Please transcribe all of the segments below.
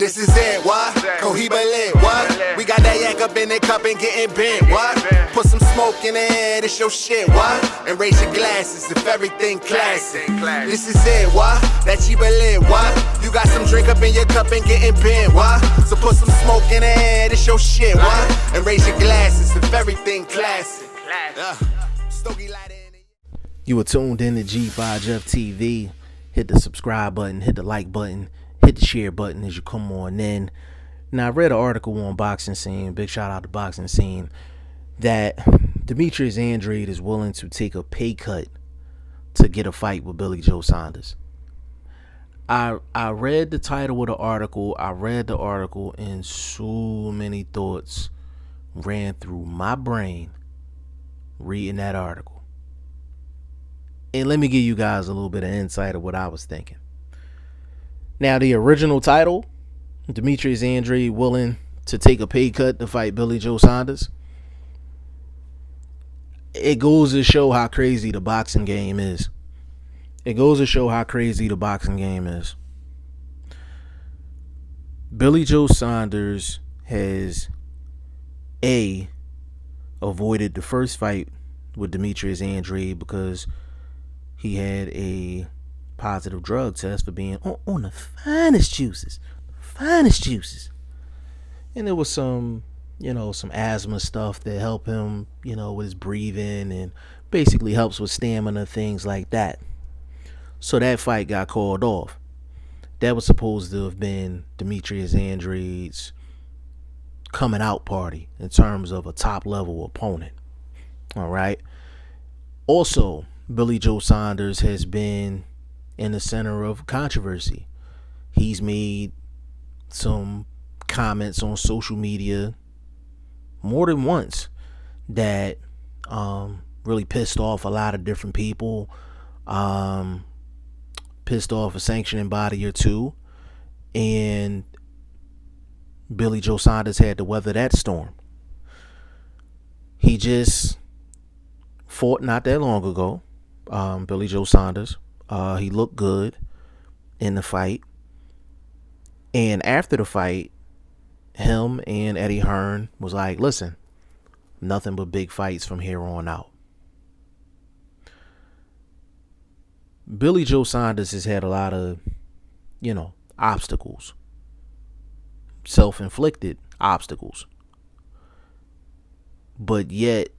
This is it, what? Cohiba lit, what? We got that yak up in the cup and getting bent, what? Put some smoke in the air, this your shit, what? And raise your glasses if everything classic. This is it, what? That Chiba lit, what? You got some drink up in your cup and getting bent, what? So put some smoke in the air, this your shit, what? And raise your glasses if everything classic. Stogie light in it. You are tuned in to G5 Jeff TV. Hit the subscribe button, hit the like button, hit the share button as you come on in. Now, I read an article on Boxing Scene, big shout out to Boxing Scene, that Demetrius Andrade is willing to take a pay cut to get a fight with Billy Joe Saunders. I read the title of the article. I read the article and so many thoughts ran through my brain reading that article. And let me give you guys a little bit of insight of what I was thinking. Now, the original title, Demetrius Andrade willing to take a pay cut to fight Billy Joe Saunders, it goes to show how crazy the boxing game is. It goes to show how crazy the boxing game is. Billy Joe Saunders has avoided the first fight with Demetrius Andrade because he had a positive drug test for being on the finest juices. And there was some asthma stuff that help him, with his breathing and basically helps with stamina, things like that. So that fight got called off. That was supposed to have been Demetrius Andrade's coming out party in terms of a top level opponent. All right. Also, Billy Joe Saunders has been in the center of controversy. He's made some comments on social media more than once that really pissed off a lot of different people, pissed off a sanctioning body or two, and Billy Joe Saunders had to weather that storm. He just fought not that long ago, Billy Joe Saunders. He looked good in the fight. And after the fight, him and Eddie Hearn was like, listen, nothing but big fights from here on out. Billy Joe Saunders has had a lot of, obstacles. Self-inflicted obstacles. But yet,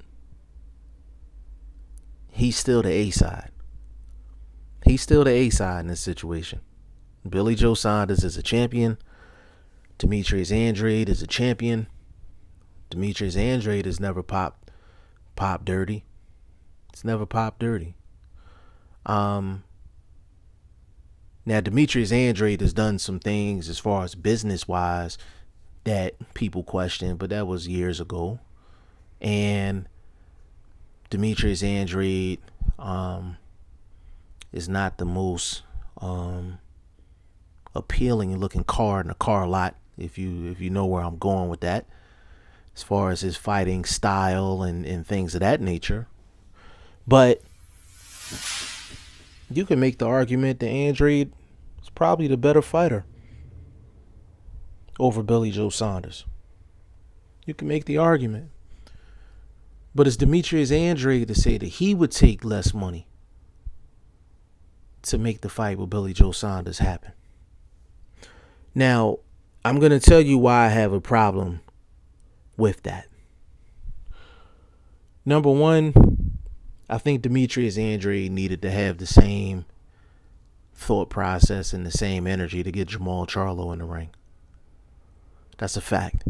he's still the A-side. He's still the A-side in this situation. Billy Joe Saunders is a champion. Demetrius Andrade is a champion. Demetrius Andrade has never popped dirty. It's never popped dirty. Now, Demetrius Andrade has done some things as far as business-wise that people question, but that was years ago. And Demetrius Andrade is not the most appealing-looking car in a car lot, if you know where I'm going with that, as far as his fighting style and things of that nature. But you can make the argument that Andrade is probably the better fighter over Billy Joe Saunders. You can make the argument. But it's Demetrius Andrade to say that he would take less money to make the fight with Billy Joe Saunders happen. Now, I'm going to tell you why I have a problem with that. Number one, I think Demetrius Andrade needed to have the same thought process and the same energy to get Jamal Charlo in the ring. That's a fact.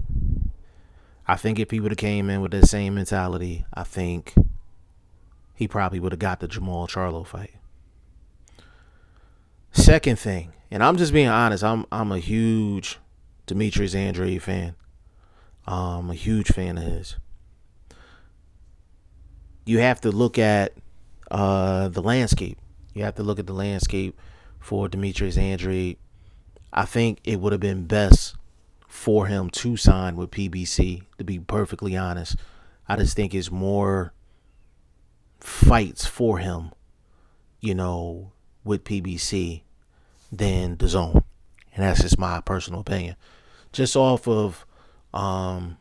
I think if he would have came in with that same mentality, I think he probably would have got the Jamal Charlo fight. Second thing, and I'm just being honest, I'm a huge Demetrius Andrade fan. I'm a huge fan of his. You have to look at the landscape. You have to look at the landscape for Demetrius Andrade. I think it would have been best for him to sign with PBC, to be perfectly honest. I just think it's more fights for him, with PBC than DAZN. And that's just my personal opinion. Just off of, off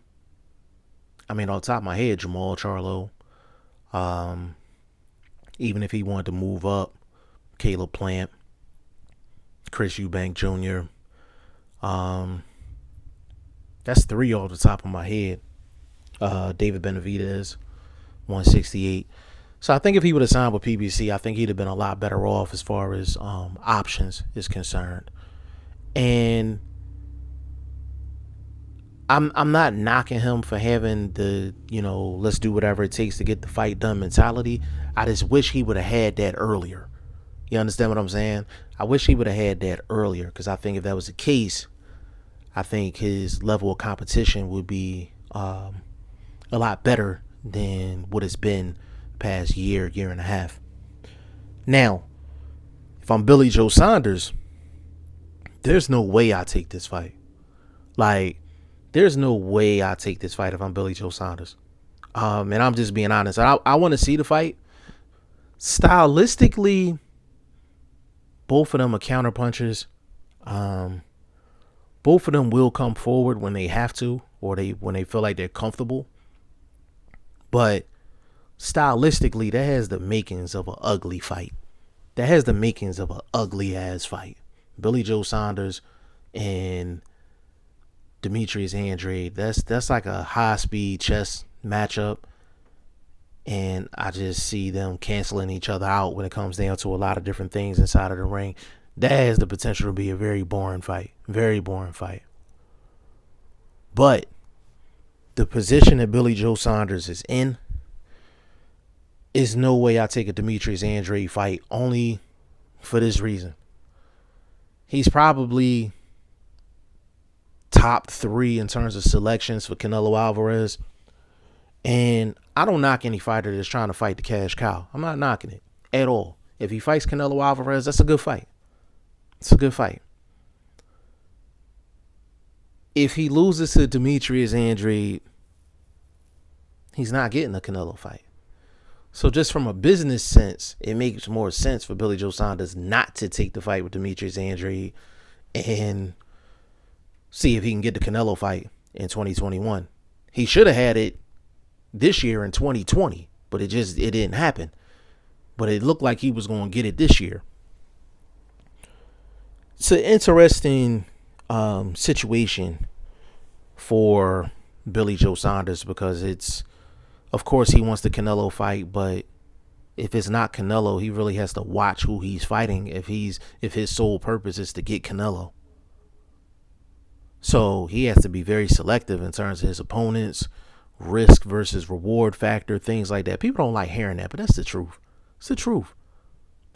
the top of my head, Jamal Charlo. Even if he wanted to move up, Caleb Plant, Chris Eubank Jr. That's 3 off the top of my head. David Benavidez, 168. So I think if he would have signed with PBC, I think he'd have been a lot better off as far as options is concerned. And I'm not knocking him for having the, let's do whatever it takes to get the fight done mentality. I just wish he would have had that earlier. You understand what I'm saying? I wish he would have had that earlier, because I think if that was the case, I think his level of competition would be a lot better than what it's been past year and a half. Now, if I'm Billy Joe Saunders, there's no way I take this fight. Like, there's no way I take this fight if I'm Billy Joe Saunders. And I'm just being honest. I want to see the fight. Stylistically, both of them are counterpunchers. Both of them will come forward when they have to, or when they feel like they're comfortable. But stylistically, that has the makings of an ugly fight. That has the makings of an ugly ass fight. Billy Joe Saunders and Demetrius Andrade. That's like a high speed chess matchup. And I just see them canceling each other out when it comes down to a lot of different things inside of the ring. That has the potential to be a very boring fight. Very boring fight. But the position that Billy Joe Saunders is in, is no way I take a Demetrius Andrade fight, only for this reason. He's probably top 3 in terms of selections for Canelo Alvarez. And I don't knock any fighter that's trying to fight the cash cow. I'm not knocking it at all. If he fights Canelo Alvarez, that's a good fight. It's a good fight. If he loses to Demetrius Andrade, he's not getting a Canelo fight. So just from a business sense, it makes more sense for Billy Joe Saunders not to take the fight with Demetrius Andrade and see if he can get the Canelo fight in 2021. He should have had it this year in 2020, but it didn't happen. But it looked like he was going to get it this year. It's an interesting situation for Billy Joe Saunders, because it's, of course, he wants the Canelo fight, but if it's not Canelo, he really has to watch who he's fighting if his sole purpose is to get Canelo. So he has to be very selective in terms of his opponents, risk versus reward factor, things like that. People don't like hearing that, but that's the truth. It's the truth.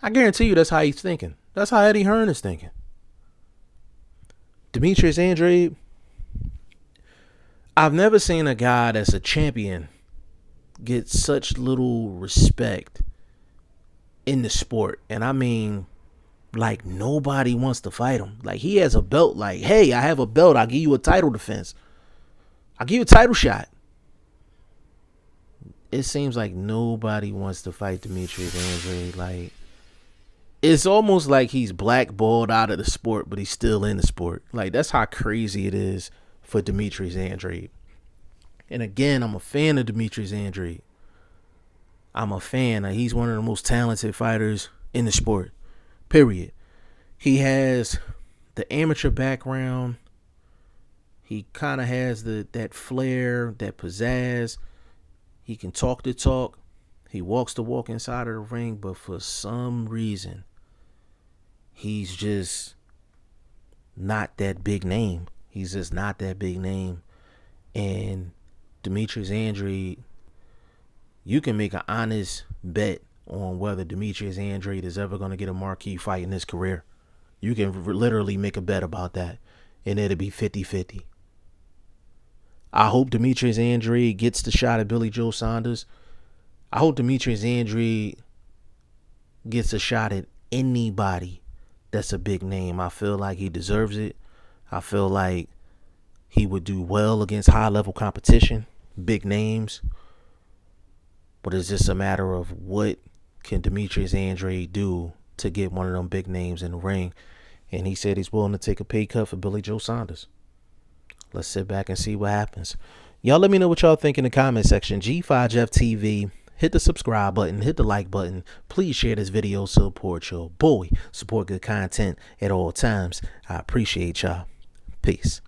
I guarantee you that's how he's thinking. That's how Eddie Hearn is thinking. Demetrius Andrade, I've never seen a guy that's a champion get such little respect in the sport. And I mean, like, nobody wants to fight him. Like, he has a belt. Like, hey, I have a belt. I'll give you a title defense. I'll give you a title shot. It seems like nobody wants to fight Demetrius Andrade. Like, it's almost like he's blackballed out of the sport, but he's still in the sport. Like, that's how crazy it is for Demetrius Andrade. And again, I'm a fan of Demetrius Andrade. I'm a fan. He's one of the most talented fighters in the sport. Period. He has the amateur background. He kind of has that flair, that pizzazz. He can talk the talk. He walks the walk inside of the ring, but for some reason, he's just not that big name. He's just not that big name. And Demetrius Andrade, you can make an honest bet on whether Demetrius Andrade is ever going to get a marquee fight in his career. You can literally make a bet about that, and it'll be 50-50. I hope Demetrius Andrade gets the shot at Billy Joe Saunders. I hope Demetrius Andrade gets a shot at anybody that's a big name. I feel like he deserves it. I feel like he would do well against high-level competition, big names. But it's just a matter of what can Demetrius Andrade do to get one of them big names in the ring. And he said he's willing to take a pay cut for Billy Joe Saunders. Let's sit back and see what happens. Y'all let me know what y'all think in the comment section. G5Jeff TV. Hit the subscribe button. Hit the like button. Please share this video. Support your boy. Support good content at all times. I appreciate y'all. Peace.